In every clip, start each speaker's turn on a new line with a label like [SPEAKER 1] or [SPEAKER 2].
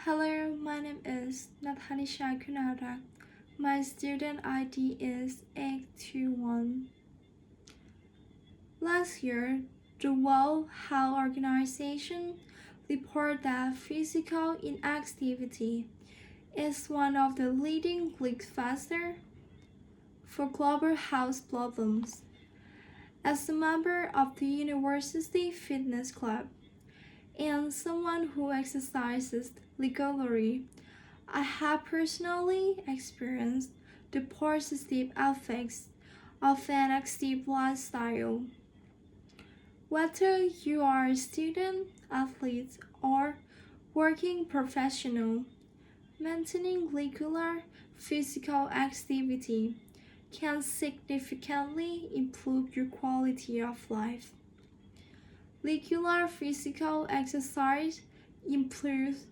[SPEAKER 1] Hello, my name is Nathanisha Kunarak. My student ID is 821. Last year, the World Health Organization reported that physical inactivity is one of the leading risk factors for global health problems. As a member of the University Fitness Club and someone who exercises regularly, I have personally experienced the positive effects of an active lifestyle. Whether you are a student, athlete, or working professional, maintaining regular physical activity can significantly improve your quality of life. Regular physical exercise improves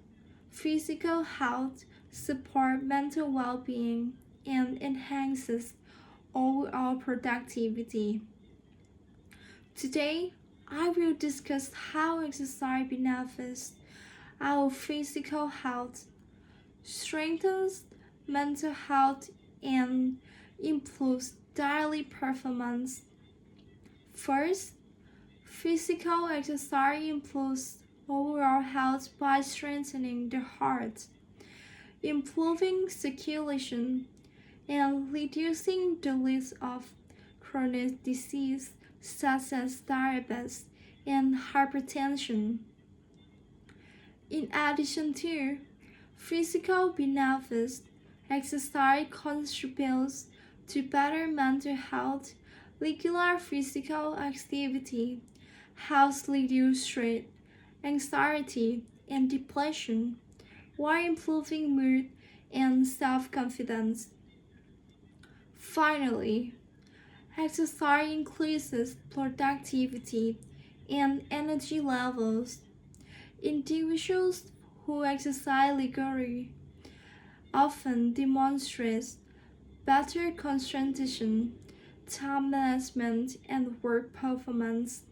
[SPEAKER 1] physical health, supports mental well-being, and enhances overall productivity. Today, I will discuss how exercise benefits our physical health, strengthens mental health, and improves daily performance. First, physical exercise improves overall health by strengthening the heart, improving circulation, and reducing the risk of chronic disease such as diabetes and hypertension. In addition to physical benefits, exercise contributes to better mental health. Regular physical activity helps reduce stress, anxiety, and depression while improving mood and self-confidence. Finally, exercise increases productivity and energy levels. Individuals who exercise regularly often demonstrate better concentration, time management, and work performance.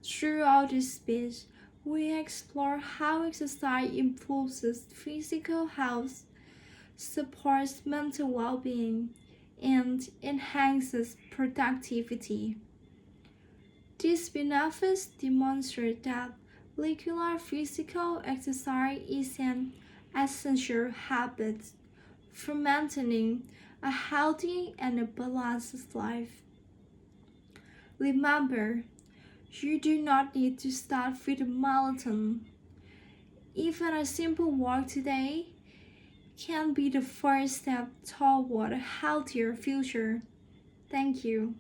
[SPEAKER 1] Throughout this speech, we explore how exercise improves physical health, supports mental well-being, and enhances productivity. These benefits demonstrate that regular physical exercise is an essential habit for maintaining a healthy and a balanced life. Remember, you do not need to start with a marathon. Even a simple walk today can be the first step toward a healthier future. Thank you.